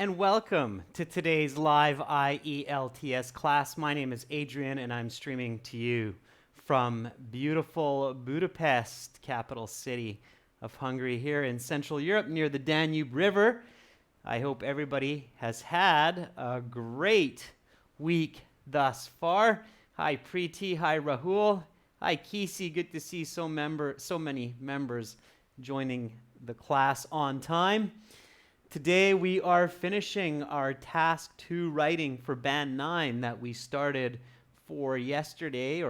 and welcome to today's live IELTS class. My name is Adrian and I'm streaming to you from beautiful Budapest, capital city of Hungary, here in Central Europe near the Danube River. I hope everybody has had a great week thus far. Hi Preeti, hi Rahul, hi Kisi. Good to see so many members joining the class on time. Today we are finishing our task 2 writing for band 9 that we started on yesterday.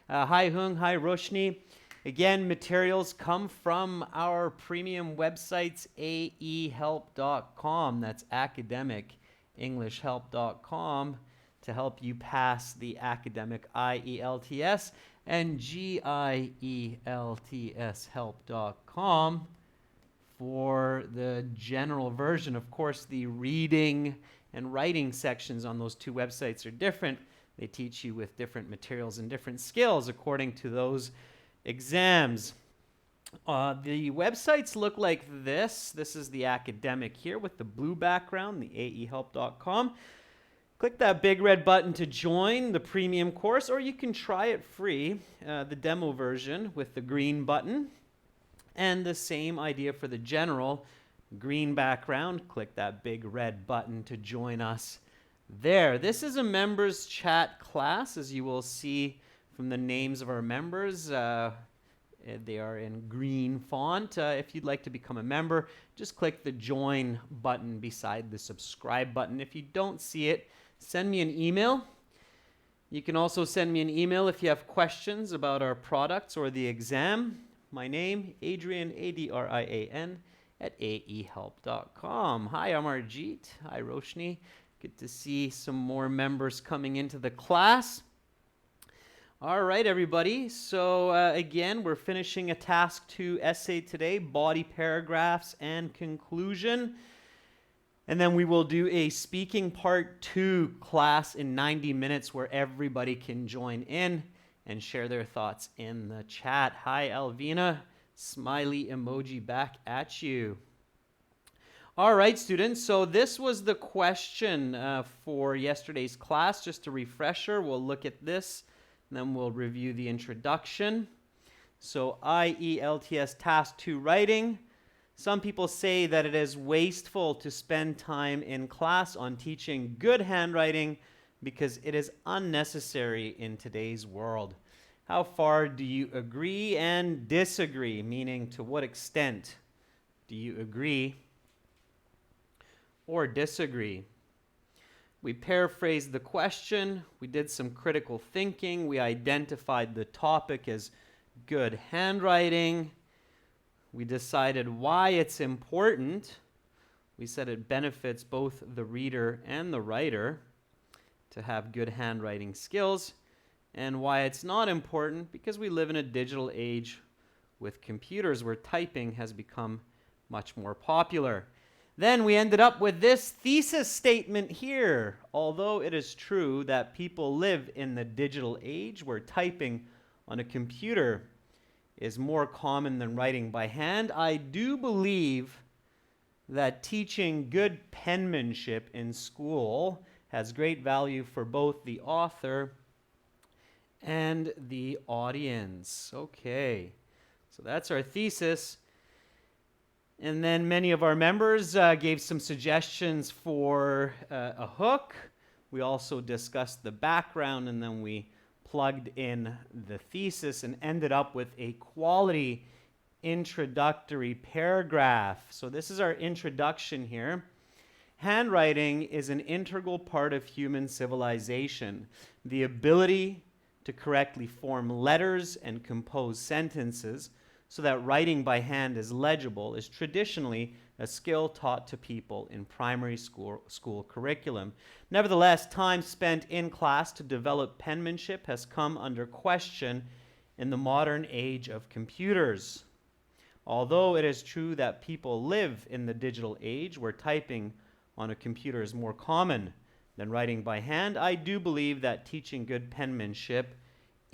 Hi Hung, hi Roshni. Again, materials come from our premium websites, aehelp.com. That's academicenglishhelp.com to help you pass the academic IELTS, and gieltshelp.com for the general version. Of course, the reading and writing sections on those two websites are different. They teach you with different materials and different skills according to those exams. The websites look like this. This is the academic here with the blue background, the aehelp.com. Click that big red button to join the premium course, or you can try it free, the demo version with the green button. And the same idea for the general, green background. Click that big red button to join us there. This is a members chat class, as you will see from the names of our members. They are in green font. If you'd like to become a member, just click the join button beside the subscribe button. If you don't see it, send me an email. You can also send me an email if you have questions about our products or the exam. My name, Adrian, Adrian, at aehelp.com. Hi, I'm Arjit. Hi, Roshni. Good to see some more members coming into the class. All right, everybody. So again, we're finishing a task 2 essay today, body paragraphs and conclusion. And then we will do a speaking part 2 class in 90 minutes where everybody can join in and share their thoughts in the chat. Hi, Alvina. Smiley emoji back at you. All right, students. So this was the question for yesterday's class. Just a refresher, we'll look at this, and then we'll review the introduction. So IELTS Task 2 Writing. Some people say that it is wasteful to spend time in class on teaching good handwriting because it is unnecessary in today's world. How far do you agree and disagree? Meaning, to what extent do you agree or disagree? We paraphrased the question, we did some critical thinking, we identified the topic as good handwriting, we decided why it's important. We said it benefits both the reader and the writer to have good handwriting skills, and why it's not important because we live in a digital age with computers where typing has become much more popular. Then we ended up with this thesis statement here. Although it is true that people live in the digital age where typing on a computer is more common than writing by hand, I do believe that teaching good penmanship in school has great value for both the author and the audience. Okay, so that's our thesis. And then many of our members gave some suggestions for a hook. We also discussed the background, and then we plugged in the thesis and ended up with a quality introductory paragraph. So this is our introduction here. Handwriting is an integral part of human civilization. The ability to correctly form letters and compose sentences so that writing by hand is legible is traditionally a skill taught to people in primary school curriculum. Nevertheless, time spent in class to develop penmanship has come under question in the modern age of computers. Although it is true that people live in the digital age where typing on a computer is more common than writing by hand, I do believe that teaching good penmanship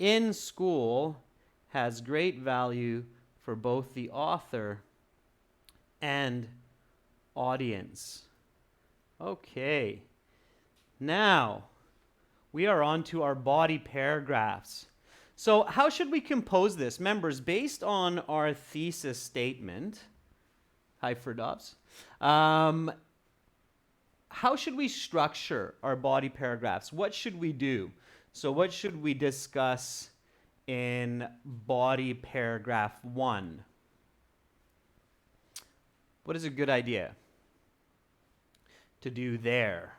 in school has great value for both the author and audience. Okay. Now, we are on to our body paragraphs. So how should we compose this? Members, based on our thesis statement, hi Firdavs, how should we structure our body paragraphs? What should we do? So what should we discuss in body paragraph 1? What is a good idea to do there?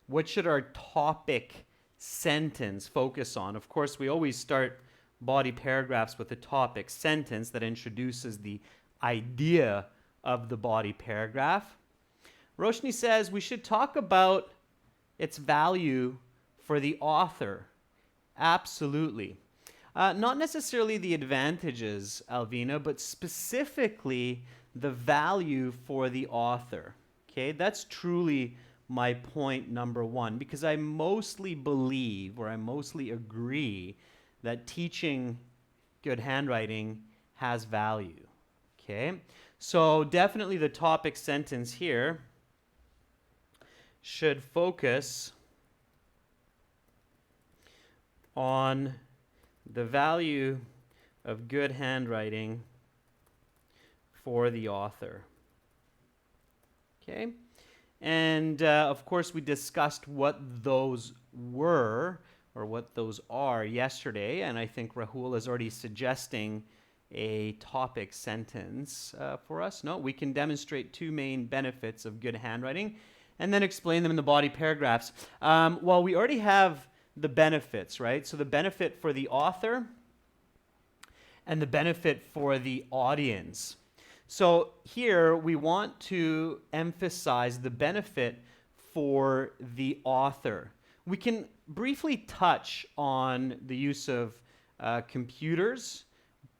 What should our topic sentence focus on? Of course, we always start body paragraphs with a topic sentence that introduces the idea of the body paragraph. Roshni says we should talk about its value for the author. Absolutely. Not necessarily the advantages, Alvina, but specifically the value for the author. Okay, that's truly my point number 1, because I mostly believe, or I mostly agree, that teaching good handwriting has value. Okay, so definitely the topic sentence here should focus on the value of good handwriting for the author. Okay, and of course we discussed what those were, or what those are, yesterday, and I think Rahul is already suggesting a topic sentence for us. No, we can demonstrate 2 main benefits of good handwriting and then explain them in the body paragraphs. Well, we already have the benefits, right? So the benefit for the author and the benefit for the audience. So here we want to emphasize the benefit for the author. We can briefly touch on the use of computers,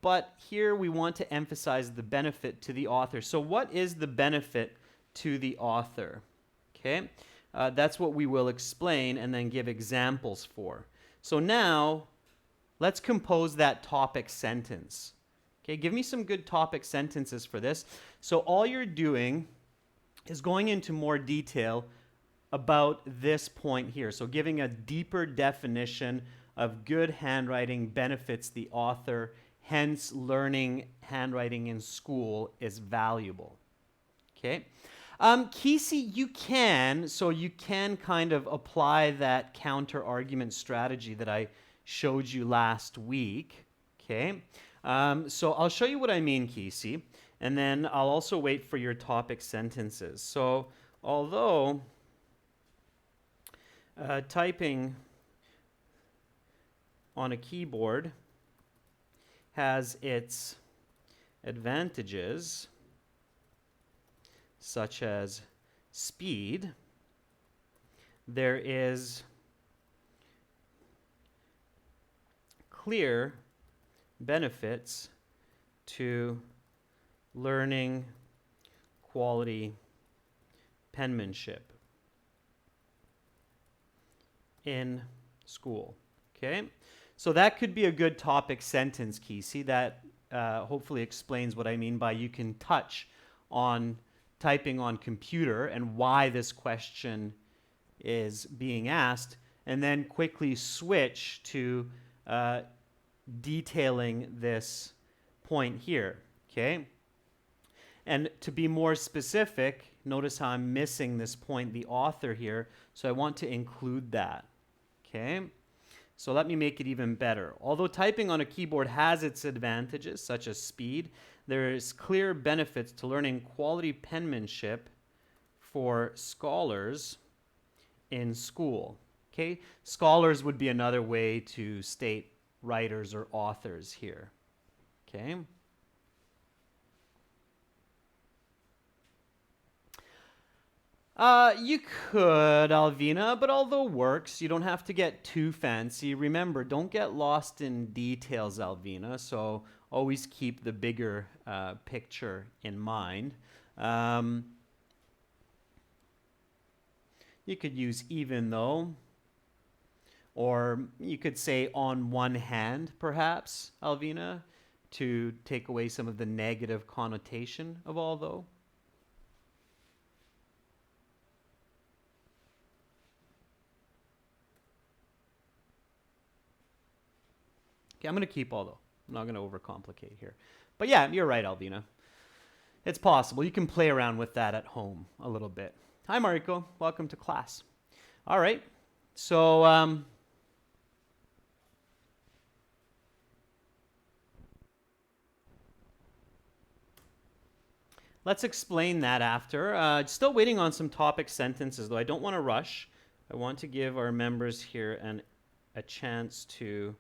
but here we want to emphasize the benefit to the author. So what is the benefit to the author? Okay, that's what we will explain and then give examples for. So now, let's compose that topic sentence. Okay, give me some good topic sentences for this. So all you're doing is going into more detail about this point here. So giving a deeper definition of good handwriting benefits the author, hence learning handwriting in school is valuable. Okay. Kesey, you can kind of apply that counter argument strategy that I showed you last week. Okay. So I'll show you what I mean, Kesey, and then I'll also wait for your topic sentences. So although typing on a keyboard has its advantages, such as speed, there is clear benefits to learning quality penmanship in school. Okay, so that could be a good topic sentence, Kesey. That hopefully explains what I mean by you can touch on typing on computer and why this question is being asked, and then quickly switch to detailing this point here. Okay, and to be more specific, notice how I'm missing this point, the author here, so I want to include that. Okay, so let me make it even better. Although typing on a keyboard has its advantages, such as speed, there is clear benefits to learning quality penmanship for scholars in school. Okay, scholars would be another way to state writers or authors here. Okay. You could, Alvina, but although works, you don't have to get too fancy. Remember, don't get lost in details, Alvina, so always keep the bigger picture in mind. You could use even though, or you could say on one hand, perhaps, Alvina, to take away some of the negative connotation of although? Okay, I'm going to keep although. I'm not going to overcomplicate here. But yeah, you're right, Alvina. It's possible. You can play around with that at home a little bit. Hi, Mariko. Welcome to class. All right. So, let's explain that after. Still waiting on some topic sentences, though. I don't want to rush. I want to give our members here a chance to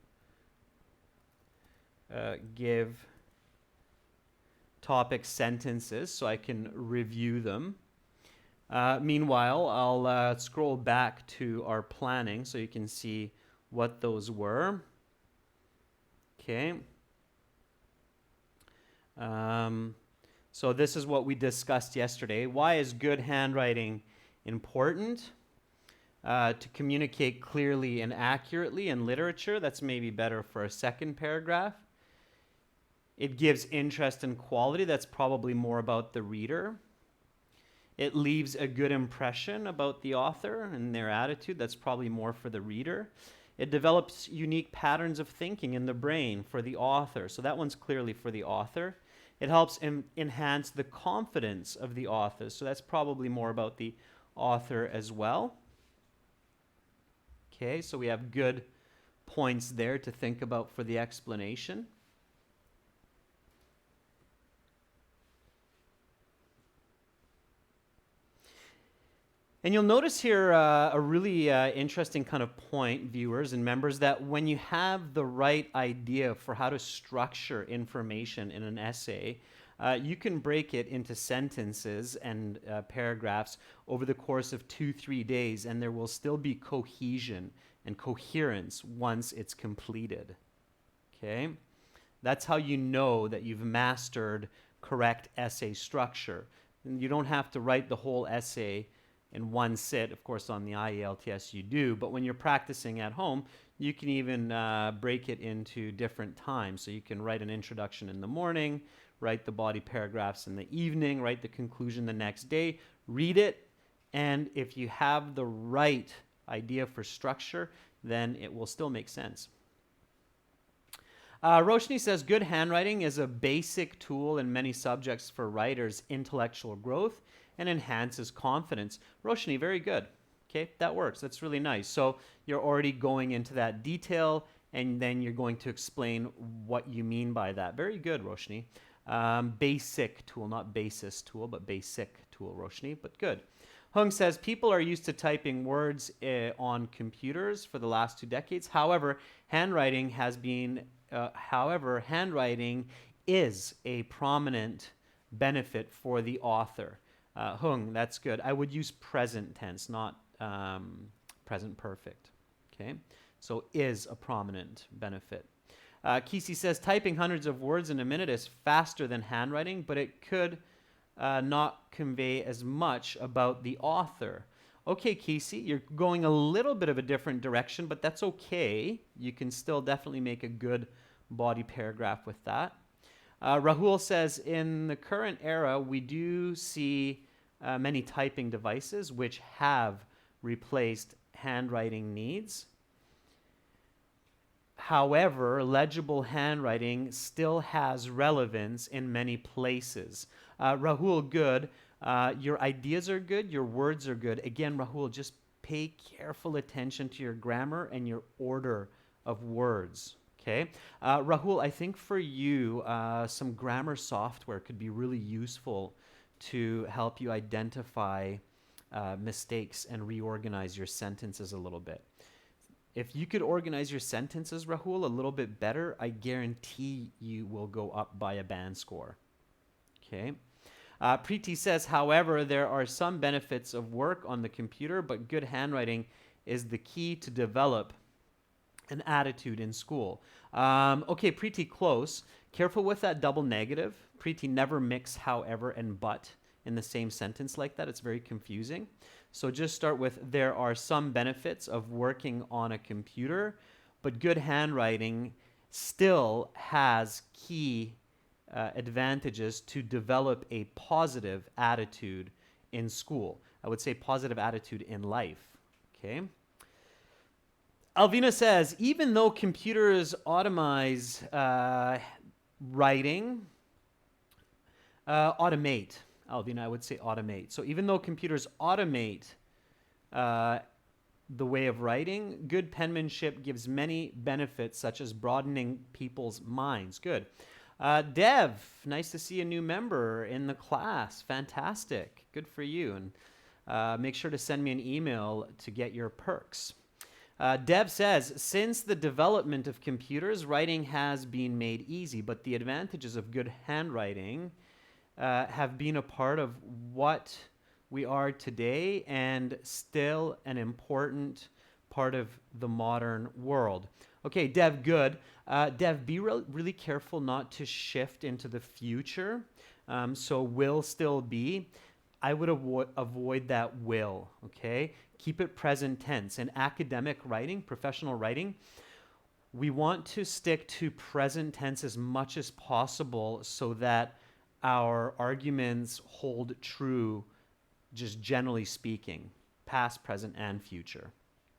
give topic sentences so I can review them. Meanwhile, I'll scroll back to our planning so you can see what those were. Okay. So this is what we discussed yesterday. Why is good handwriting important? To communicate clearly and accurately in literature. That's maybe better for a second paragraph. It gives interest and quality. That's probably more about the reader. It leaves a good impression about the author and their attitude. That's probably more for the reader. It develops unique patterns of thinking in the brain for the author. So that one's clearly for the author. It helps enhance the confidence of the author. So that's probably more about the author as well. Okay, so we have good points there to think about for the explanation. And you'll notice here a really interesting kind of point, viewers and members, that when you have the right idea for how to structure information in an essay, you can break it into sentences and paragraphs over the course of 2-3 days, and there will still be cohesion and coherence once it's completed. Okay? That's how you know that you've mastered correct essay structure. And you don't have to write the whole essay in one sit. Of course, on the IELTS you do, but when you're practicing at home, you can even break it into different times. So you can write an introduction in the morning, write the body paragraphs in the evening, write the conclusion the next day, read it, and if you have the right idea for structure, then it will still make sense. Roshni says, good handwriting is a basic tool in many subjects for writers' intellectual growth and enhances confidence. Roshni, very good. Okay, that works. That's really nice. So you're already going into that detail, and then you're going to explain what you mean by that. Very good, Roshni. Basic tool, not basis tool, but basic tool, Roshni, but good. Hung says, people are used to typing words on computers for the last 2 decades. However, handwriting is a prominent benefit for the author. Hung, that's good. I would use present tense, not present perfect. Okay, so is a prominent benefit. Kisi says, typing hundreds of words in a minute is faster than handwriting, but it could not convey as much about the author. Okay, Kisi, you're going a little bit of a different direction, but that's okay. You can still definitely make a good body paragraph with that. Rahul says, in the current era, we do see many typing devices which have replaced handwriting needs. However, legible handwriting still has relevance in many places. Rahul, good. Your ideas are good. Your words are good. Again, Rahul, just pay careful attention to your grammar and your order of words. Okay, Rahul, I think for you, some grammar software could be really useful to help you identify mistakes and reorganize your sentences a little bit. If you could organize your sentences, Rahul, a little bit better, I guarantee you will go up by a band score. Okay. Preeti says, however, there are some benefits of work on the computer, but good handwriting is the key to develop an attitude in school. Okay, Preeti, close. Careful with that double negative. Preeti, never mix however and but in the same sentence like that. It's very confusing. So just start with, there are some benefits of working on a computer, but good handwriting still has key advantages to develop a positive attitude in school. I would say positive attitude in life. Okay. Alvina says, even though computers automate writing, automate. Alvina, I would say automate. So even though computers automate the way of writing, good penmanship gives many benefits, such as broadening people's minds. Good. Dev, nice to see a new member in the class. Fantastic. Good for you. And make sure to send me an email to get your perks. Dev says, since the development of computers, writing has been made easy, but the advantages of good handwriting have been a part of what we are today and still an important part of the modern world. Okay, Dev, good. Dev, be really careful not to shift into the future. So will still be. I would avoid that will, okay? Keep it present tense. In academic writing, professional writing, we want to stick to present tense as much as possible so that our arguments hold true, just generally speaking, past, present, and future,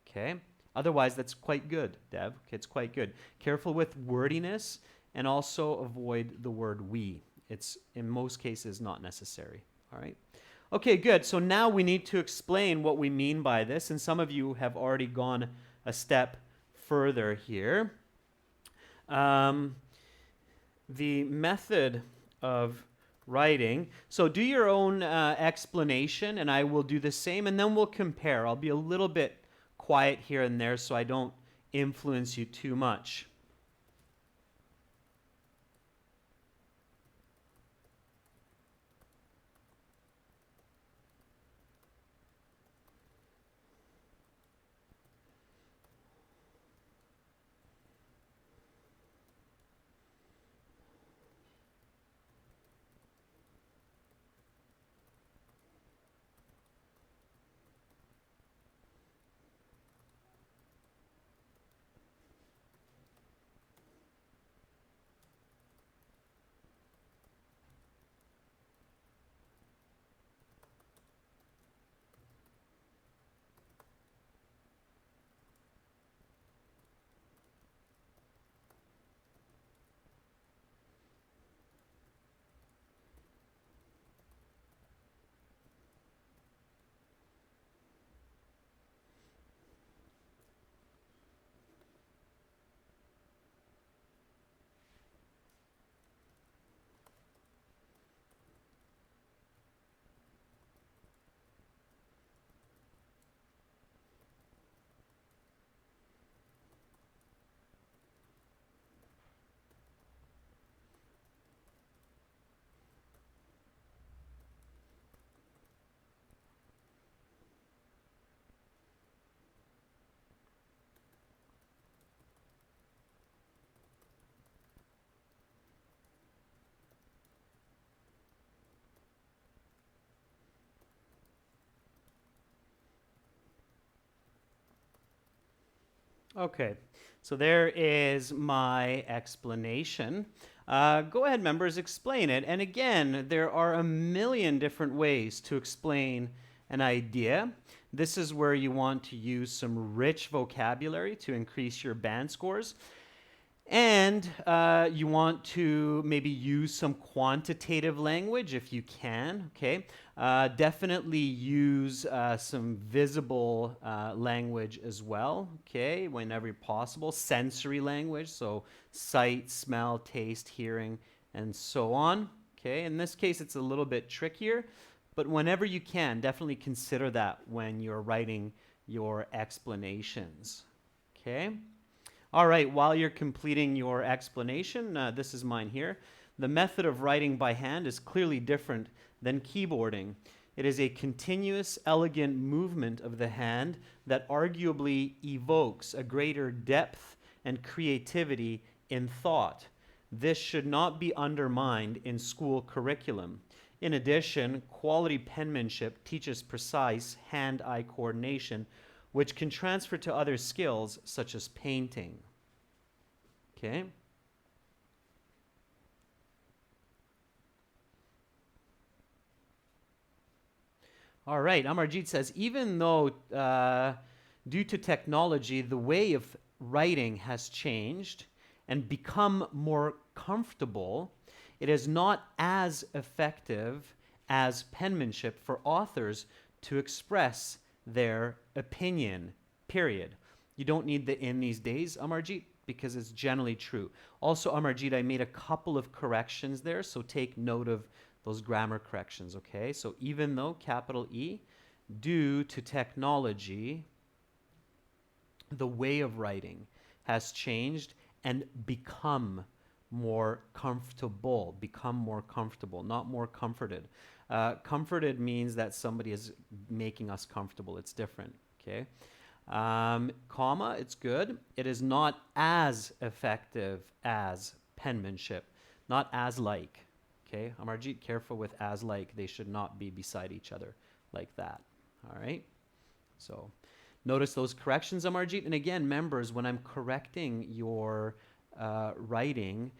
okay? Otherwise, that's quite good, Dev. Okay, it's quite good. Careful with wordiness and also avoid the word we. It's, in most cases, not necessary, all right? Okay, good. So now we need to explain what we mean by this, and some of you have already gone a step further here. The method of writing. So do your own explanation, and I will do the same, and then we'll compare. I'll be a little bit quiet here and there so I don't influence you too much. Okay, so there is my explanation. Go ahead, members, explain it. And again, there are a million different ways to explain an idea. This is where you want to use some rich vocabulary to increase your band scores. And you want to maybe use some quantitative language if you can, okay? Definitely use some visible language as well, okay, whenever possible. Sensory language, so sight, smell, taste, hearing, and so on, okay? In this case, it's a little bit trickier, but whenever you can, definitely consider that when you're writing your explanations, okay? All right, while you're completing your explanation, this is mine here. The method of writing by hand is clearly different than keyboarding. It is a continuous, elegant movement of the hand that arguably evokes a greater depth and creativity in thought. This should not be undermined in school curriculum. In addition, quality penmanship teaches precise hand-eye coordination, which can transfer to other skills such as painting. Okay? All right, Amarjeet says, even though due to technology, the way of writing has changed and become more comfortable, it is not as effective as penmanship for authors to express their opinion, period. You don't need the in these days, Amarjeet, because it's generally true. Also, Amarjeet, I made a couple of corrections there, so take note of those grammar corrections, okay? So even though, capital E, due to technology, the way of writing has changed and become more comfortable, not more comforted. Comforted means that somebody is making us comfortable. It's different, okay? Comma, it's good. It is not as effective as penmanship, not as like. Okay, Amarjeet, careful with as like. They should not be beside each other like that. All right. So notice those corrections, Amarjeet. And again, members, when I'm correcting your writing,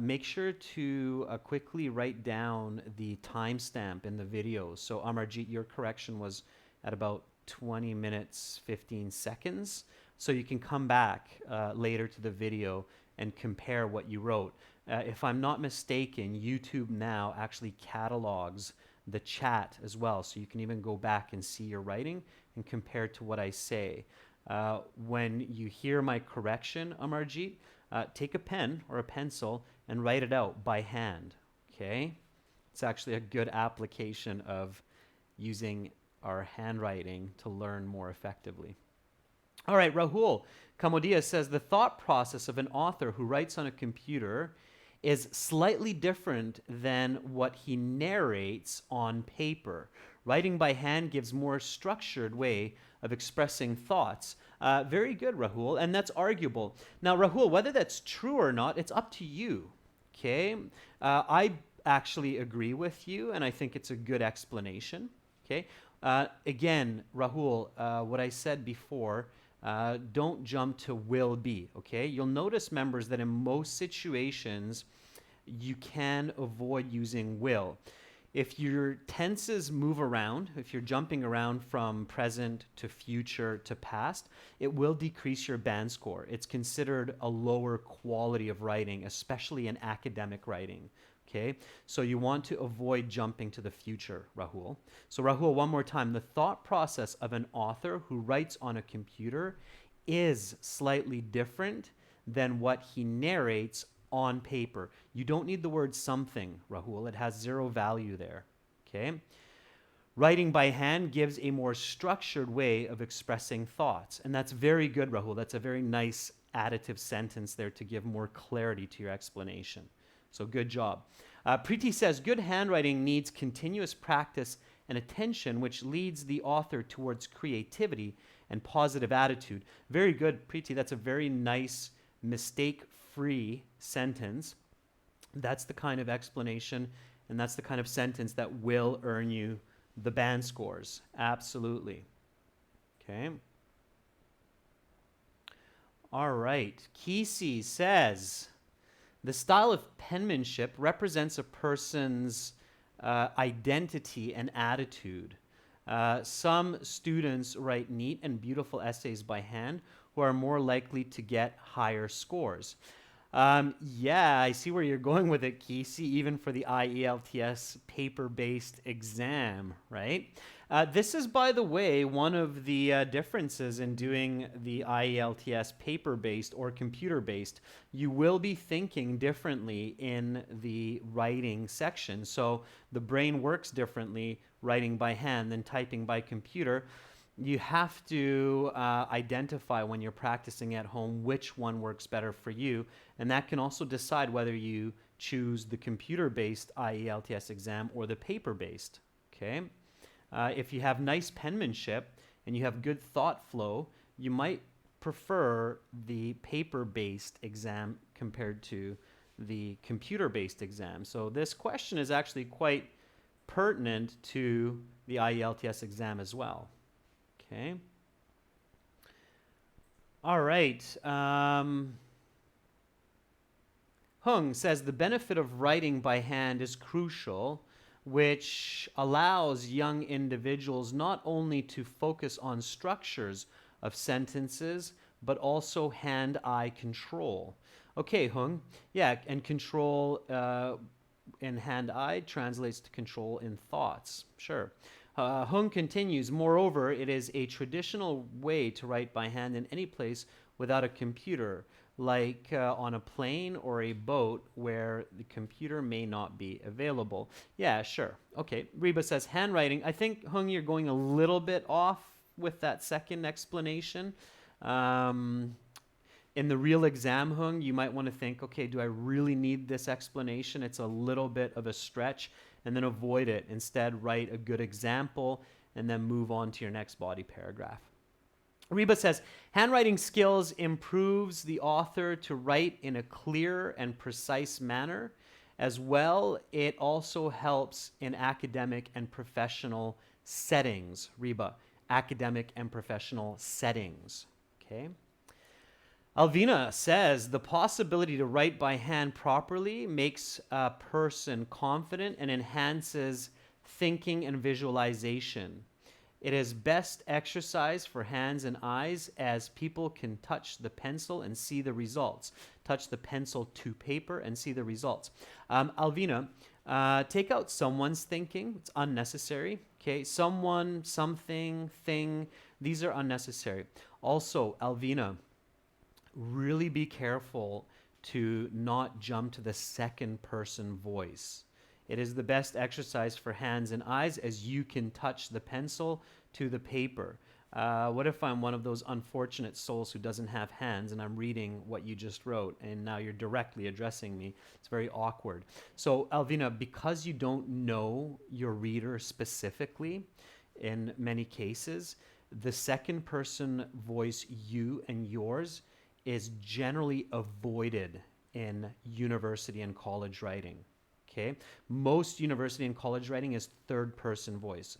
make sure to quickly write down the timestamp in the video. So Amarjeet, your correction was at about 20 minutes, 15 seconds. So you can come back later to the video and compare what you wrote. If I'm not mistaken, YouTube now actually catalogs the chat as well. So you can even go back and see your writing and compare to what I say. When you hear my correction, Amarjeet, take a pen or a pencil and write it out by hand, okay? It's actually a good application of using our handwriting to learn more effectively. All right, Rahul Kamodia says, the thought process of an author who writes on a computer is slightly different than what he narrates on paper. Writing by hand gives more structured way of expressing thoughts. Very good, Rahul, and that's arguable. Now, Rahul, whether that's true or not, it's up to you, okay? I actually agree with you, and I think it's a good explanation, okay? Again, Rahul, what I said before, don't jump to will be, okay? You'll notice, members, that in most situations, you can avoid using will. If your tenses move around, if you're jumping around from present to future to past, it will decrease your band score. It's considered a lower quality of writing, especially in academic writing. Okay, so you want to avoid jumping to the future, Rahul. So Rahul, one more time. The thought process of an author who writes on a computer is slightly different than what he narrates on paper. You don't need the word something, Rahul. It has zero value there. Okay? Writing by hand gives a more structured way of expressing thoughts. And that's very good, Rahul. That's a very nice additive sentence there to give more clarity to your explanation. So good job. Preeti says, good handwriting needs continuous practice and attention, which leads the author towards creativity and positive attitude. Very good, Preeti. That's a very nice, mistake-free sentence. That's the kind of explanation, and that's the kind of sentence that will earn you the band scores. Absolutely. Okay. All right. Kisi says, the style of penmanship represents a person's identity and attitude. Some students write neat and beautiful essays by hand who are more likely to get higher scores. Yeah, I see where you're going with it, Kisi, even for the IELTS paper-based exam, right? This is, by the way, one of the differences in doing the IELTS paper-based or computer-based. You will be thinking differently in the writing section. So the brain works differently writing by hand than typing by computer. You have to identify when you're practicing at home which one works better for you, and that can also decide whether you choose the computer-based IELTS exam or the paper-based, okay? If you have nice penmanship and you have good thought flow, you might prefer the paper-based exam compared to the computer-based exam. So this question is actually quite pertinent to the IELTS exam as well. Okay. All right. Hung says the benefit of writing by hand is crucial, which allows young individuals not only to focus on structures of sentences, but also hand-eye control. Okay, Hung. Yeah, and control in hand-eye translates to control in thoughts. Sure. Hung continues, moreover, it is a traditional way to write by hand in any place without a computer, like on a plane or a boat where the computer may not be available. Yeah, sure. Okay. Reba says handwriting. I think, Hung, you're going a little bit off with that second explanation. In the real exam, Hung, you might want to think, okay, do I really need this explanation? It's a little bit of a stretch, and then avoid it. Instead, write a good example and then move on to your next body paragraph. Reba says, handwriting skills improves the author to write in a clear and precise manner. As well, it also helps in academic and professional settings. Reba, academic and professional settings. Okay. Alvina says the possibility to write by hand properly makes a person confident and enhances thinking and visualization. It is best exercise for hands and eyes as people can touch the pencil and see the results. Touch the pencil to paper and see the results. Alvina, take out someone's thinking. It's unnecessary. Okay, someone, something, thing. These are unnecessary. Also, Alvina, really be careful to not jump to the second person voice. It is the best exercise for hands and eyes as you can touch the pencil to the paper. What if I'm one of those unfortunate souls who doesn't have hands and I'm reading what you just wrote and now you're directly addressing me? It's very awkward. So, Alvina, because you don't know your reader specifically in many cases, the second person voice, you and yours, is generally avoided in university and college writing. Okay? Most university and college writing is third person voice.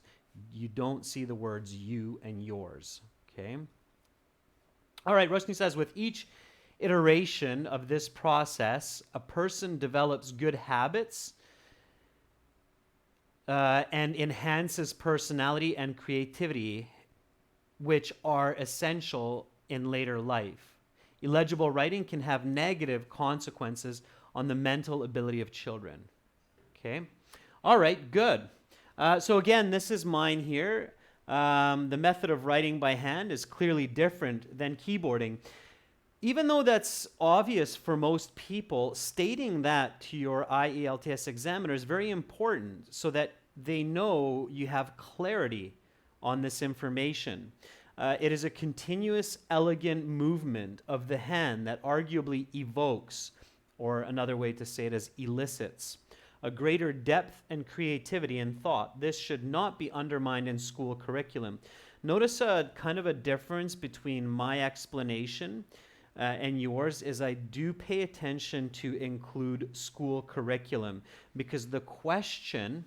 You don't see the words you and yours. Okay? All right, Roshni says, with each iteration of this process, a person develops good habits and enhances personality and creativity, which are essential in later life. Illegible writing can have negative consequences on the mental ability of children. Okay? All right, good. So again, this is mine here. The method of writing by hand is clearly different than keyboarding. Even though that's obvious for most people, stating that to your IELTS examiner is very important so that they know you have clarity on this information. It is a continuous, elegant movement of the hand that arguably evokes, or another way to say it is elicits, a greater depth and creativity in thought. This should not be undermined in school curriculum. Notice a kind of a difference between my explanation and yours is I do pay attention to include school curriculum because the question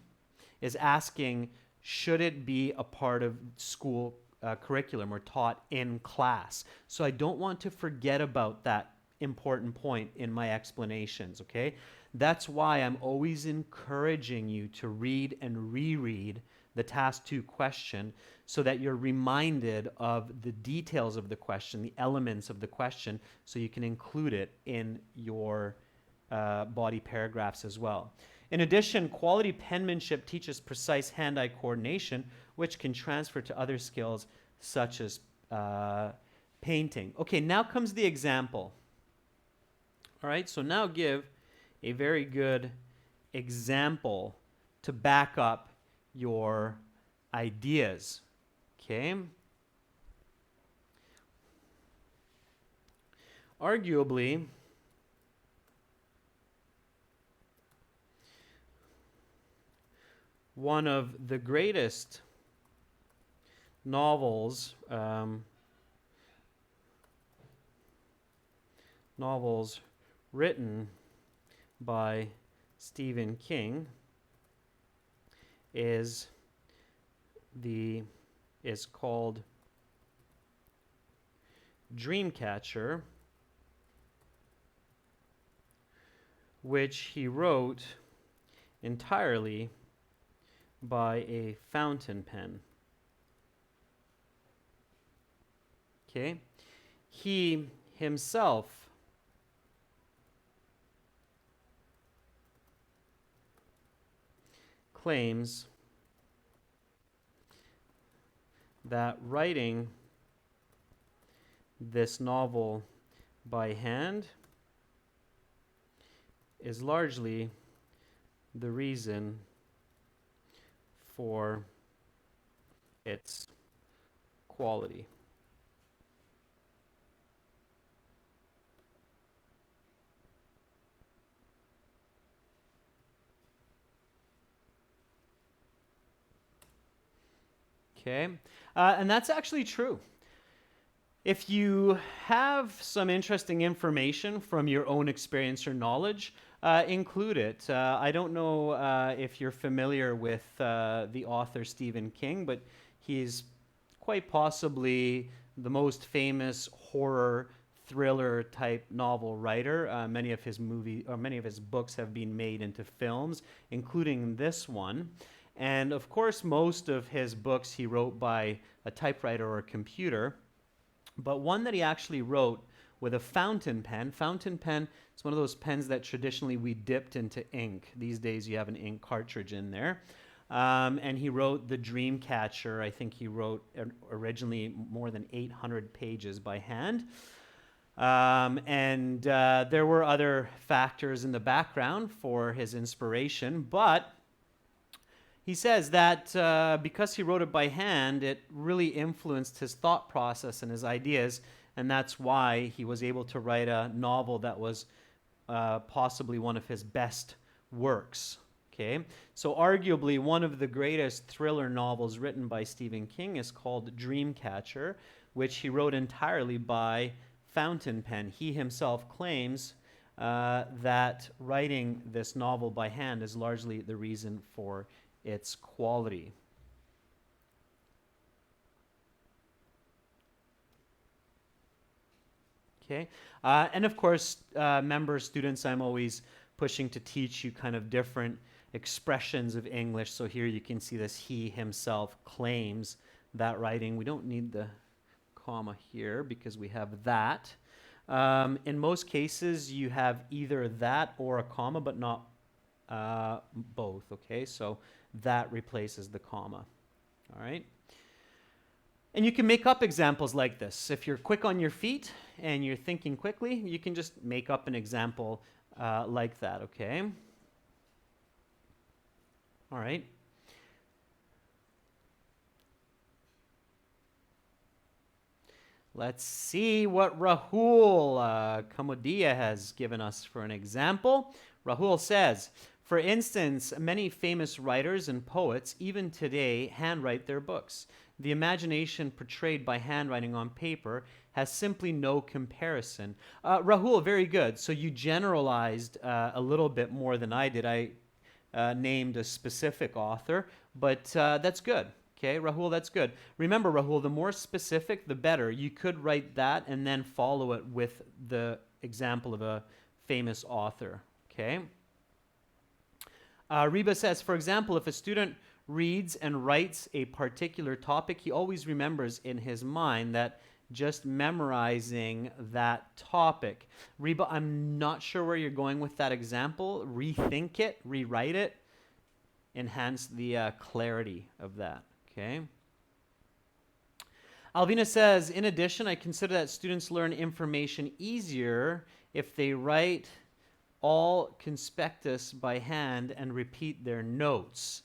is asking, should it be a part of school curriculum or taught in class? So I don't want to forget about that important point in my explanations, okay? That's why I'm always encouraging you to read and reread the task 2 question so that you're reminded of the details of the question, the elements of the question, so you can include it in your body paragraphs as well. In addition, quality penmanship teaches precise hand-eye coordination, which can transfer to other skills such as painting. Okay, now comes the example. All right, so now give a very good example to back up your ideas. Okay? Arguably, one of the greatest novels written by Stephen King is called Dreamcatcher, which he wrote entirely by a fountain pen. Okay? He himself claims that writing this novel by hand is largely the reason for its quality. Okay, and that's actually true. If you have some interesting information from your own experience or knowledge, include it. I don't know if you're familiar with the author Stephen King, but he's quite possibly the most famous horror thriller type novel writer. Many of his books have been made into films, including this one. And of course, most of his books he wrote by a typewriter or a computer. But one that he actually wrote with a fountain pen. Fountain pen is one of those pens that traditionally we dipped into ink. These days you have an ink cartridge in there. And he wrote The Dreamcatcher. I think he wrote originally more than 800 pages by hand. And there were other factors in the background for his inspiration, but he says that because he wrote it by hand, it really influenced his thought process and his ideas, and that's why he was able to write a novel that was possibly one of his best works. Okay, so arguably one of the greatest thriller novels written by Stephen King is called Dreamcatcher, which he wrote entirely by fountain pen. He himself claims that writing this novel by hand is largely the reason for its quality. Okay, and of course, members, students, I'm always pushing to teach you kind of different expressions of English. So here you can see this, he himself claims that writing. We don't need the comma here because we have that. In most cases, you have either that or a comma, but not both, okay? So that replaces the comma, all right? And you can make up examples like this. If you're quick on your feet and you're thinking quickly, you can just make up an example like that, okay? All right. Let's see what Rahul Kamodia has given us for an example. Rahul says, for instance, many famous writers and poets, even today, handwrite their books. The imagination portrayed by handwriting on paper has simply no comparison. Rahul, very good. So you generalized a little bit more than I did. I named a specific author, but that's good. Okay, Rahul, that's good. Remember, Rahul, the more specific, the better. You could write that and then follow it with the example of a famous author. Okay. Reba says, for example, if a student reads and writes a particular topic, he always remembers in his mind that just memorizing that topic. Reba, I'm not sure where you're going with that example. Rethink it, rewrite it, enhance the clarity of that. Okay. Alvina says, in addition, I consider that students learn information easier if they write all conspectus by hand and repeat their notes.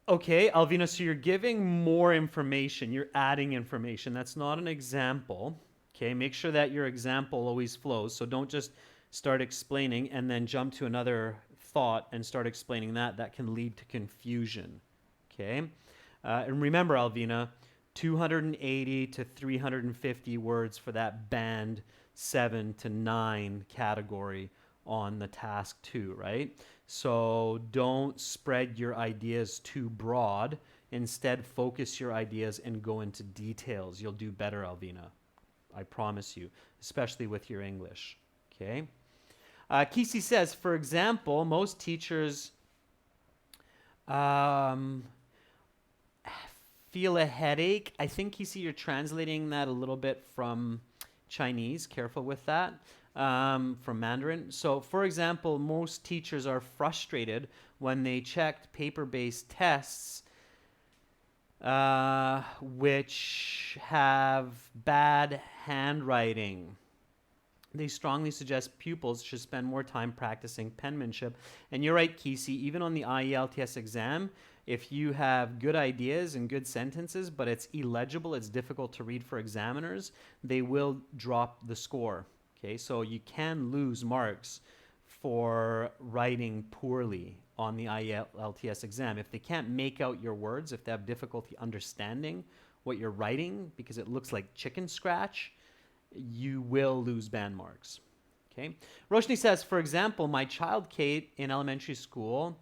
Okay, Alvina, so you're giving more information. You're adding information. That's not an example. Okay, make sure that your example always flows. So don't just start explaining and then jump to another thought and start explaining that. That can lead to confusion. Okay, and remember, Alvina, 280 to 350 words for that band 7 to 9 category on the task 2, right? So don't spread your ideas too broad. Instead, focus your ideas and go into details. You'll do better, Alvina. I promise you, especially with your English. Okay? Kisi says, for example, most teachers Um, feel a headache. I think you see you're translating that a little bit from Chinese. Careful with that. From Mandarin. So, for example, most teachers are frustrated when they checked paper-based tests which have bad handwriting. They strongly suggest pupils should spend more time practicing penmanship. And you're right, Kesey, even on the IELTS exam, if you have good ideas and good sentences, but it's illegible, it's difficult to read for examiners, they will drop the score. Okay, so you can lose marks for writing poorly on the IELTS exam. If they can't make out your words, if they have difficulty understanding what you're writing because it looks like chicken scratch, you will lose band marks. Okay. Roshni says, for example, my child Kate in elementary school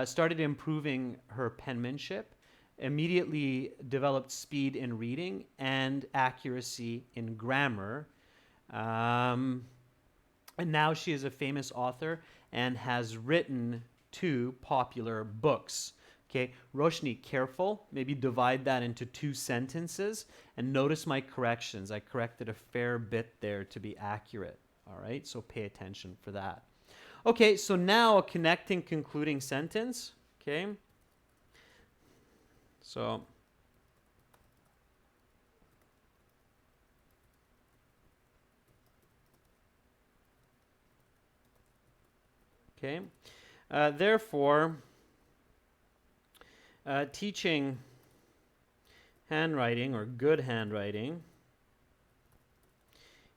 started improving her penmanship, immediately developed speed in reading and accuracy in grammar. And now she is a famous author and has written 2 popular books. Okay, Roshni, careful. Maybe divide that into 2 sentences and notice my corrections. I corrected a fair bit there to be accurate. All right, so pay attention for that. Okay, so now a connecting concluding sentence. Okay, so okay, therefore, teaching handwriting or good handwriting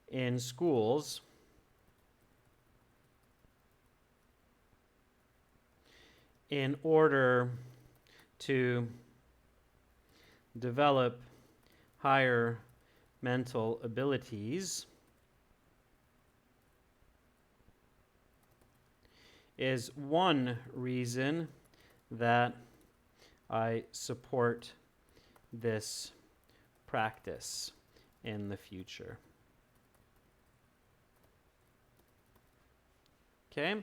in schools in order to develop higher mental abilities is one reason that I support this practice in the future. Okay.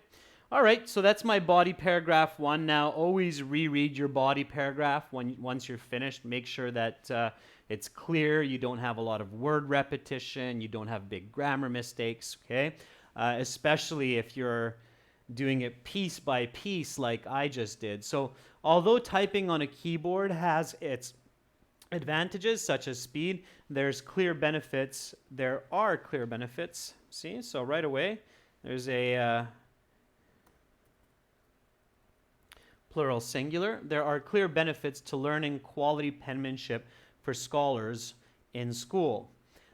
All right, so that's my body paragraph 1. Now, always reread your body paragraph once you're finished. Make sure that it's clear, you don't have a lot of word repetition, you don't have big grammar mistakes, okay? Especially if you're doing it piece by piece like I just did. So, although typing on a keyboard has its advantages such as speed, there's clear benefits. There are clear benefits. See, so right away, there's a plural singular. There are clear benefits to learning quality penmanship for scholars in school.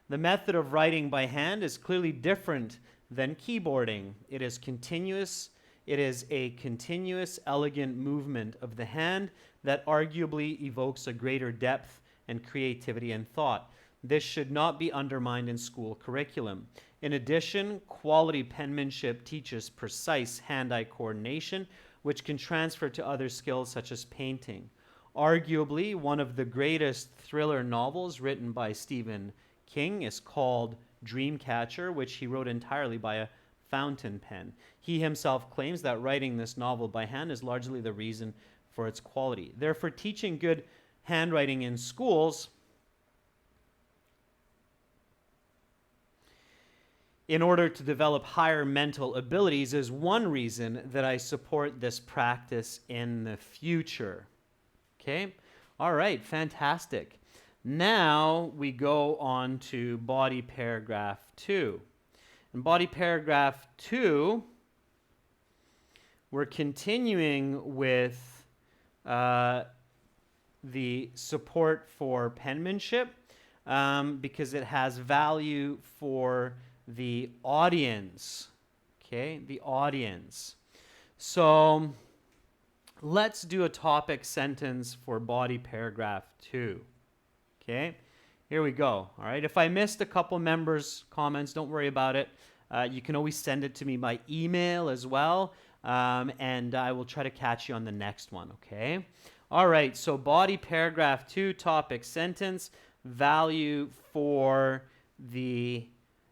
The method of writing by hand is clearly different than keyboarding. It is continuous. It is a continuous, elegant movement of the hand that arguably evokes a greater depth and creativity in thought. This should not be undermined in school curriculum. In addition, quality penmanship teaches precise hand-eye coordination, which can transfer to other skills such as painting. Arguably, one of the greatest thriller novels written by Stephen King is called Dreamcatcher, which he wrote entirely by a fountain pen. He himself claims that writing this novel by hand is largely the reason for its quality. Therefore, teaching good handwriting in schools in order to develop higher mental abilities is one reason that I support this practice in the future. Okay? All right, fantastic. Now we go on to body paragraph 2. In body paragraph 2, we're continuing with the support for penmanship because it has value for the audience. Okay, the audience. So let's do a topic sentence for body paragraph 2. Okay, here we go. All right, if I missed a couple members' comments, don't worry about it. You can always send it to me by email as well, and I will try to catch you on the next one, okay? All right, so body paragraph 2, topic sentence, value for the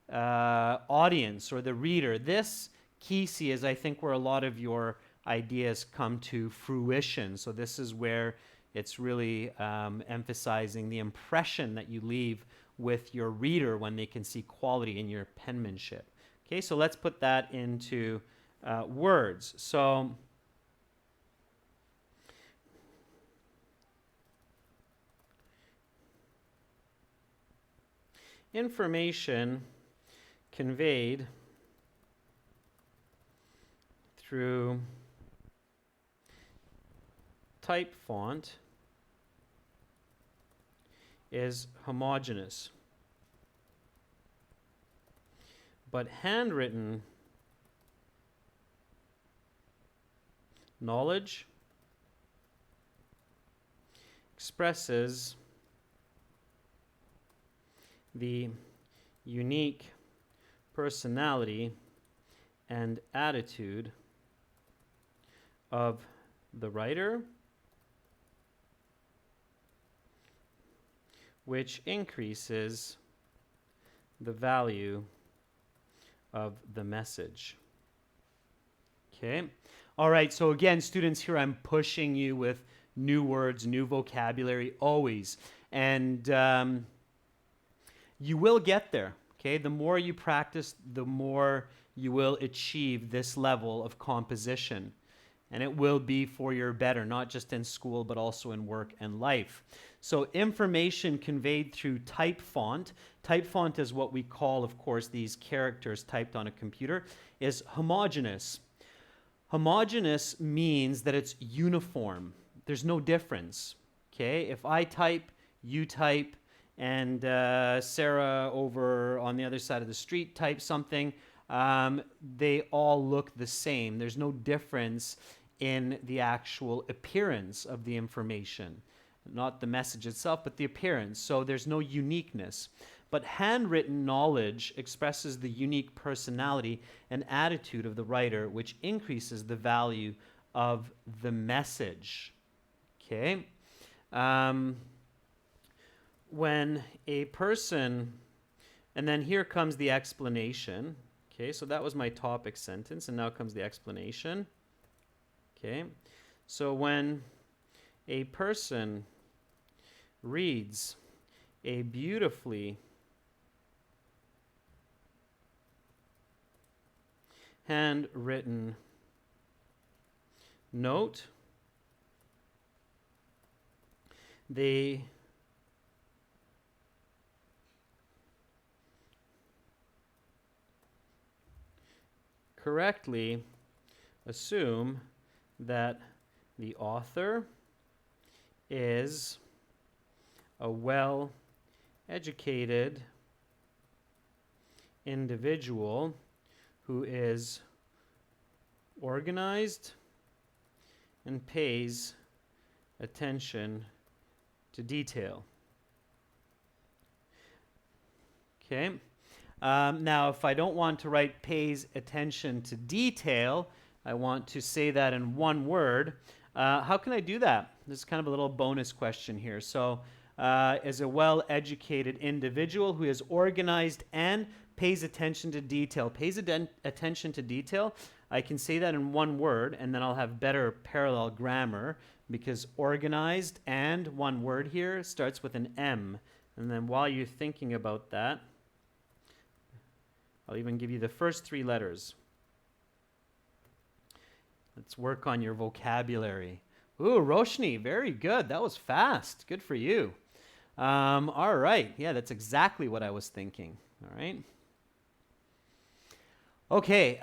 audience or the reader. This, Kesey, is I think where a lot of your ideas come to fruition. So this is where it's really emphasizing the impression that you leave with your reader when they can see quality in your penmanship. Okay, so let's put that into words. So information conveyed through type font is homogeneous, but handwritten knowledge expresses the unique personality and attitude of the writer, which increases the value of the message. Okay. All right. So again, students, here I'm pushing you with new words, new vocabulary, always. And you will get there. Okay. The more you practice, the more you will achieve this level of composition. And it will be for your better, not just in school, but also in work and life. So information conveyed through type font. Type font is what we call, of course, these characters typed on a computer, is homogeneous. Homogeneous means that it's uniform. There's no difference. Okay? If I type, you type, and Sarah over on the other side of the street types something, they all look the same. There's no difference in the actual appearance of the information. Not the message itself, but the appearance. So there's no uniqueness. But handwritten knowledge expresses the unique personality and attitude of the writer, which increases the value of the message. Okay? When a person, and then here comes the explanation. Okay, so that was my topic sentence, and now comes the explanation. Okay, so when a person reads a beautifully handwritten note, they correctly assume that the author is a well-educated individual who is organized and pays attention to detail. Okay. Now, if I don't want to write pays attention to detail, I want to say that in one word. How can I do that? This is kind of a little bonus question here. So, is a well-educated individual who is organized and pays attention to detail. Pays attention to detail. I can say that in one word, and then I'll have better parallel grammar, because organized and one word here starts with an M. And then while you're thinking about that, I'll even give you the first three letters. Let's work on your vocabulary. Ooh, Roshni, very good. That was fast. Good for you. All right. Yeah, that's exactly what I was thinking. All right. Okay.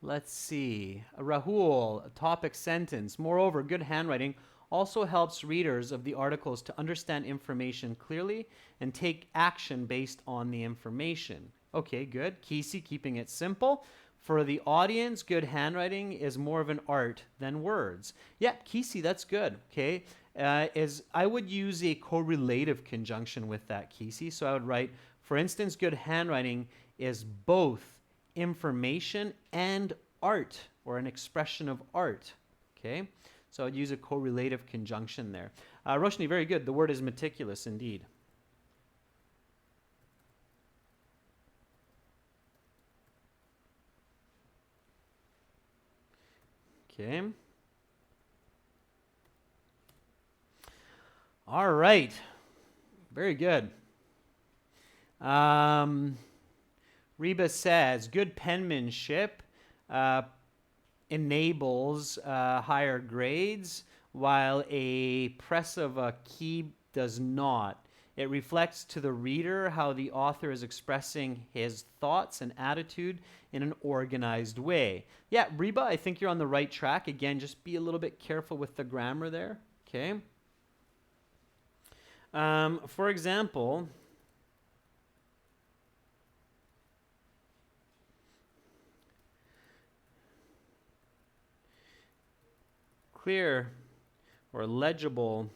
Let's see. Rahul, a topic sentence. Moreover, good handwriting also helps readers of the articles to understand information clearly and take action based on the information. Okay, good. Kesey, keeping it simple. For the audience, good handwriting is more of an art than words. Yeah, Kesey, that's good. Okay, I would use a correlative conjunction with that, Kesey. So I would write, for instance, good handwriting is both information and art, or an expression of art. Okay. So I'd use a correlative conjunction there. Roshni, very good. The word is meticulous indeed. Okay. All right. Very good. Reba says, good penmanship enables higher grades, while a press of a key does not. It reflects to the reader how the author is expressing his thoughts and attitude in an organized way. Yeah, Reba, I think you're on the right track. Again, just be a little bit careful with the grammar there. Okay. For example, clear or legible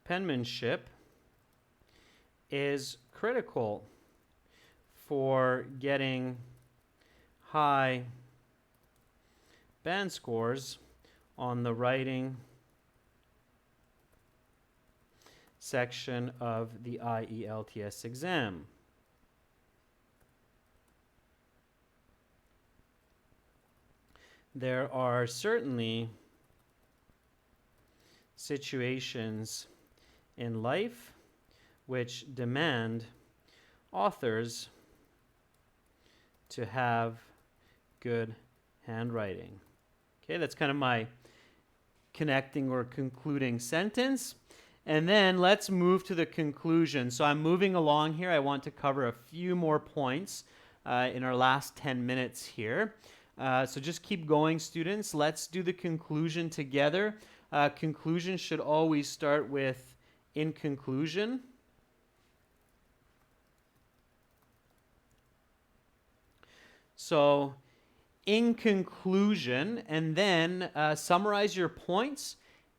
penmanship is critical for getting high band scores on the writing section of the IELTS exam. There are certainly situations in life which demand authors to have good handwriting. Okay, that's kind of my connecting or concluding sentence. And then let's move to the conclusion. So I'm moving along here. I want to cover a few more points in our last 10 minutes here. So just keep going, students. Let's do the conclusion together. Conclusion should always start with in conclusion. So in conclusion, and then summarize your points,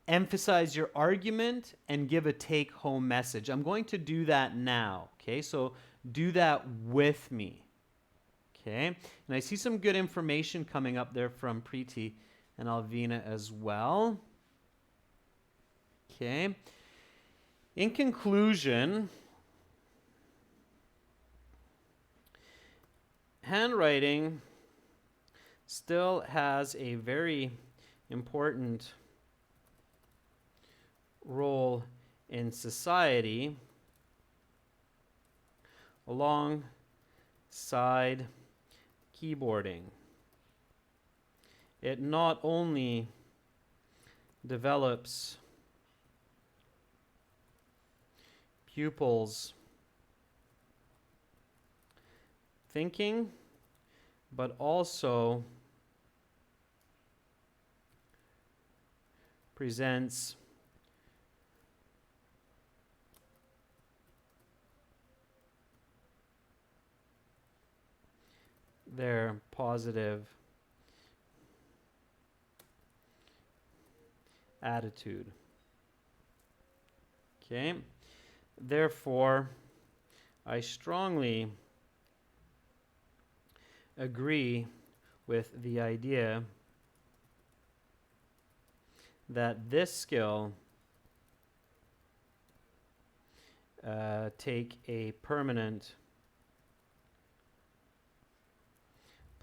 emphasize your argument, and give a take-home message. I'm going to do that now, okay? So do that with me, okay? And I see some good information coming up there from Preeti and Alvina as well. Okay. In conclusion, handwriting still has a very important role in society alongside keyboarding. It not only develops pupils' thinking, but also presents their positive attitude. Okay? Therefore, I strongly agree with the idea that this skill take a permanent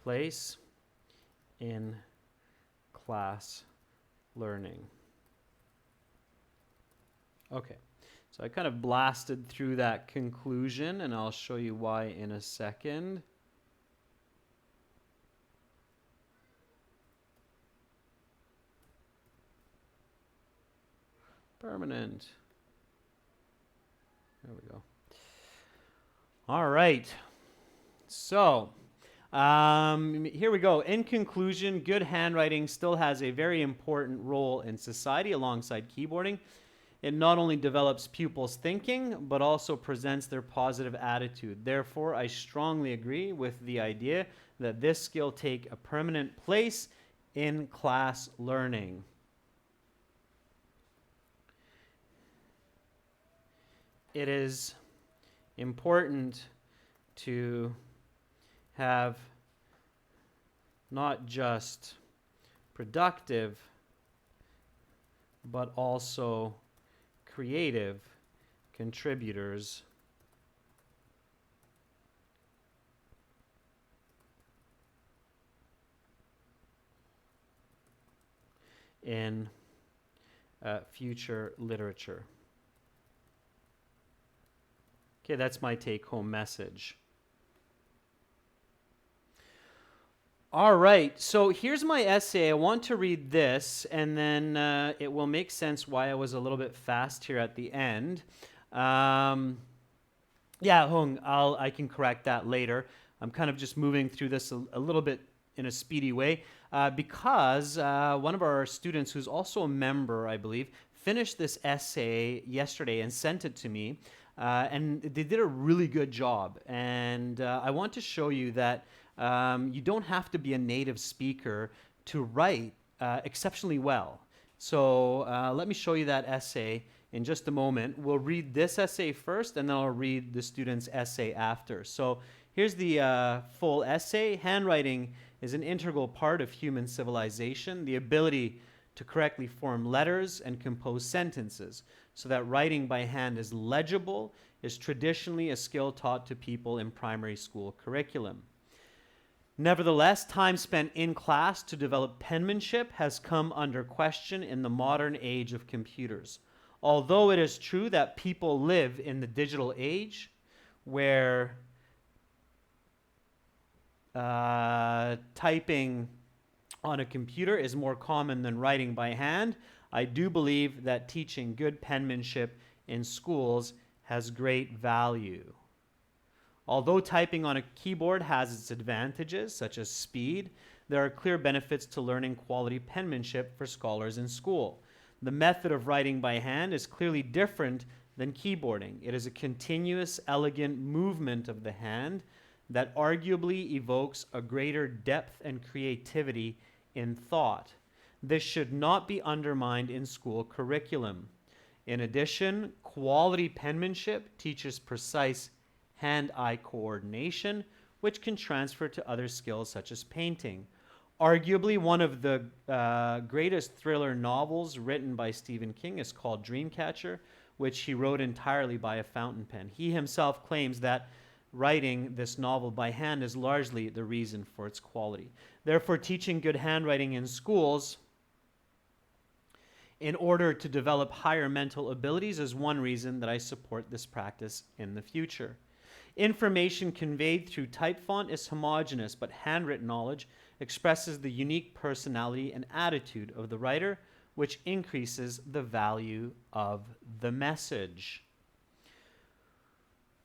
place in class learning. Okay, so I kind of blasted through that conclusion, and I'll show you why in a second. Permanent. There we go. All right. So, here we go. In conclusion, good handwriting still has a very important role in society alongside keyboarding. It not only develops pupils' thinking, but also presents their positive attitude. Therefore, I strongly agree with the idea that this skill take a permanent place in class learning. It is important to have not just productive, but also creative contributors in future literature. Okay, that's my take-home message. All right, so here's my essay. I want to read this, and then it will make sense why I was a little bit fast here at the end. Yeah, Hung, I can correct that later. I'm kind of just moving through this a little bit in a speedy way because one of our students, who's also a member, I believe, finished this essay yesterday and sent it to me. And they did a really good job. And I want to show you that you don't have to be a native speaker to write exceptionally well. So let me show you that essay in just a moment. We'll read this essay first, and then I'll read the student's essay after. So here's the full essay. Handwriting is an integral part of human civilization, the ability to correctly form letters and compose sentences so that writing by hand is legible is traditionally a skill taught to people in primary school curriculum. Nevertheless, time spent in class to develop penmanship has come under question in the modern age of computers. Although it is true that people live in the digital age where typing on a computer is more common than writing by hand, I do believe that teaching good penmanship in schools has great value. Although typing on a keyboard has its advantages, such as speed, there are clear benefits to learning quality penmanship for scholars in school. The method of writing by hand is clearly different than keyboarding. It is a continuous, elegant movement of the hand that arguably evokes a greater depth and creativity in thought. This should not be undermined in school curriculum. In addition, quality penmanship teaches precise hand-eye coordination, which can transfer to other skills such as painting. Arguably, one of the greatest thriller novels written by Stephen King is called Dreamcatcher, which he wrote entirely by a fountain pen. He himself claims that writing this novel by hand is largely the reason for its quality. Therefore, teaching good handwriting in schools in order to develop higher mental abilities is one reason that I support this practice in the future. Information conveyed through type font is homogeneous, but handwritten knowledge expresses the unique personality and attitude of the writer, which increases the value of the message.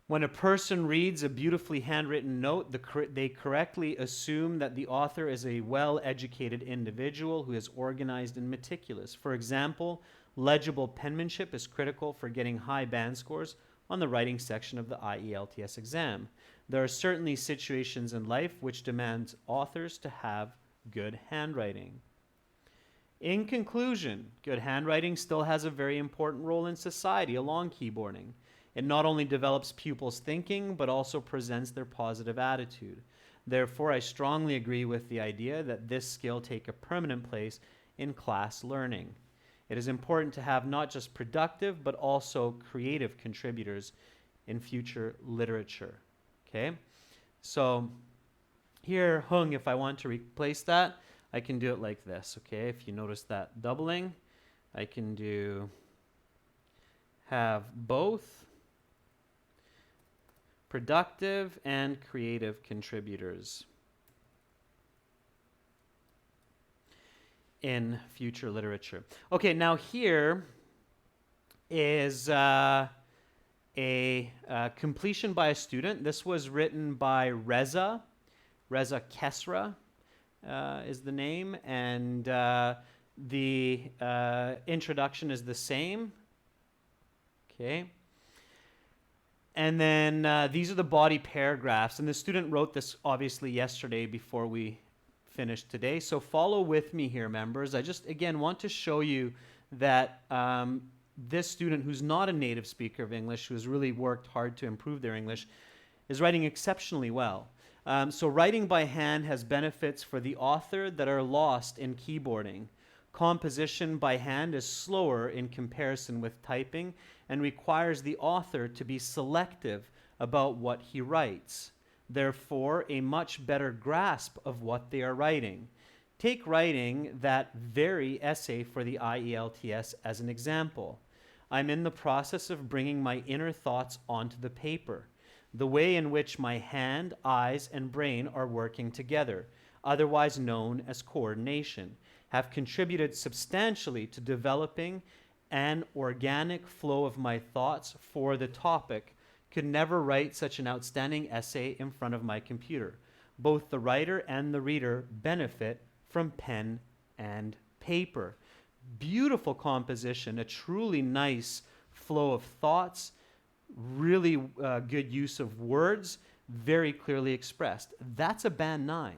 When a person reads a beautifully handwritten note, they correctly assume that the author is a well-educated individual who is organized and meticulous. For example, legible penmanship is critical for getting high band scores on the writing section of the IELTS exam. There are certainly situations in life which demand authors to have good handwriting. In conclusion, good handwriting still has a very important role in society along keyboarding. It not only develops pupils' thinking, but also presents their positive attitude. Therefore, I strongly agree with the idea that this skill take a permanent place in class learning. It is important to have not just productive, but also creative contributors in future literature. Okay? So here, Hung, if I want to replace that, I can do it like this. Okay? If you notice that doubling, I can do have both productive and creative contributors in future literature. Okay, now here is a completion by a student. This was written by Reza Kesra is the name, and the introduction is the same. Okay. And then these are the body paragraphs, and the student wrote this obviously yesterday before we finished today. So follow with me here, members. I just, again, want to show you that this student, who's not a native speaker of English, who has really worked hard to improve their English, is writing exceptionally well. So writing by hand has benefits for the author that are lost in keyboarding. Composition by hand is slower in comparison with typing and requires the author to be selective about what he writes. Therefore, a much better grasp of what they are writing. Take writing that very essay for the IELTS as an example. I'm in the process of bringing my inner thoughts onto the paper, the way in which my hand, eyes, and brain are working together, otherwise known as coordination, have contributed substantially to developing an organic flow of my thoughts for the topic. Could never write such an outstanding essay in front of my computer. Both the writer and the reader benefit from pen and paper. Beautiful composition, a truly nice flow of thoughts, really good use of words, very clearly expressed. That's a band 9,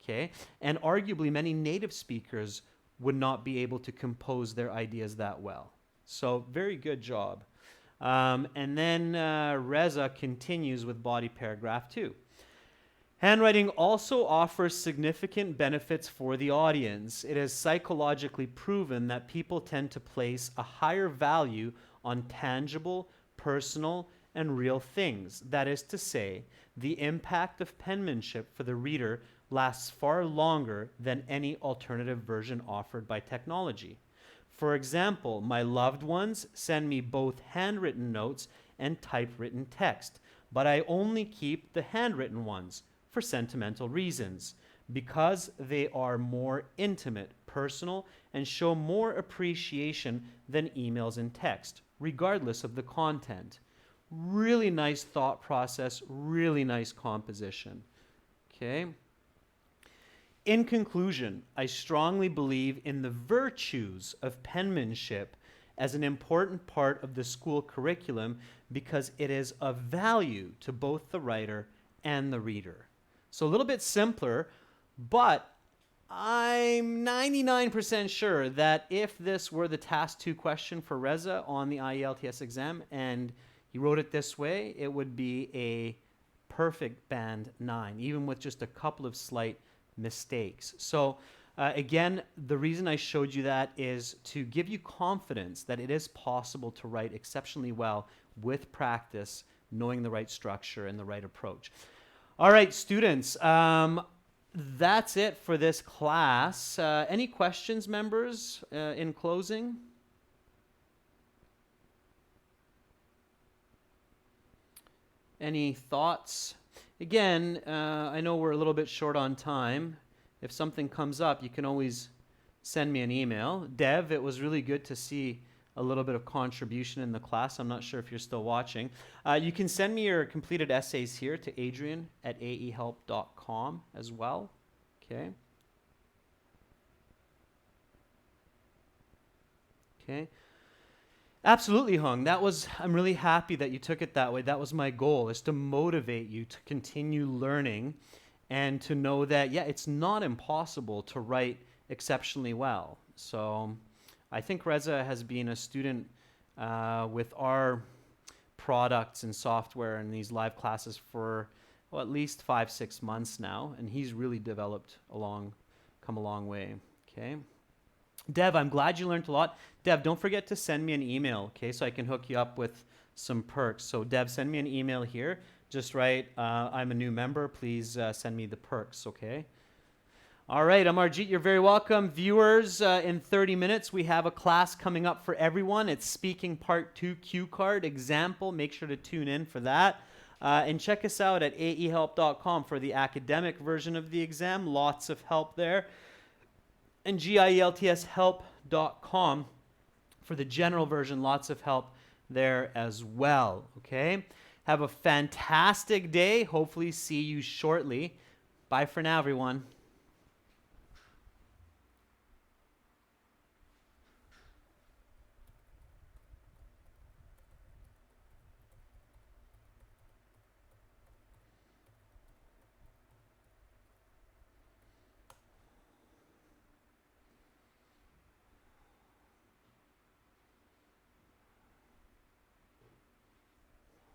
okay? And arguably many native speakers would not be able to compose their ideas that well. So very good job. And then Reza continues with body paragraph 2. Handwriting also offers significant benefits for the audience. It is psychologically proven that people tend to place a higher value on tangible, personal, and real things. That is to say, the impact of penmanship for the reader lasts far longer than any alternative version offered by technology. For example, my loved ones send me both handwritten notes and typewritten text, but I only keep the handwritten ones for sentimental reasons, because they are more intimate, personal, and show more appreciation than emails and text, regardless of the content. Really nice thought process, really nice composition. Okay. In conclusion, I strongly believe in the virtues of penmanship as an important part of the school curriculum because it is of value to both the writer and the reader. So a little bit simpler, but I'm 99% sure that if this were the task 2 question for Reza on the IELTS exam and he wrote it this way, it would be a perfect band 9, even with just a couple of slight mistakes. So again, the reason I showed you that is to give you confidence that it is possible to write exceptionally well with practice, knowing the right structure and the right approach. All right, students, that's it for this class. Any questions, members, in closing? Any thoughts? Again, I know we're a little bit short on time. If something comes up, you can always send me an email. Dev, it was really good to see a little bit of contribution in the class. I'm not sure if you're still watching. You can send me your completed essays here to adrian@aehelp.com as well. Okay. Okay. Absolutely, Hung. I'm really happy that you took it that way. That was my goal, is to motivate you to continue learning and to know that, yeah, it's not impossible to write exceptionally well. So I think Reza has been a student with our products and software and these live classes for at least 5-6 months now, and he's really come a long way. Okay. Dev, I'm glad you learned a lot. Dev, don't forget to send me an email, okay, so I can hook you up with some perks. So Dev, send me an email here. Just write, I'm a new member. Please send me the perks, okay? All right, Amarjit, you're very welcome. Viewers, in 30 minutes, we have a class coming up for everyone. It's Speaking Part 2 Cue Card Example. Make sure to tune in for that. And check us out at aehelp.com for the academic version of the exam. Lots of help there. And gieltshelp.com for the general version. Lots of help there as well, okay? Have a fantastic day. Hopefully see you shortly. Bye for now, everyone.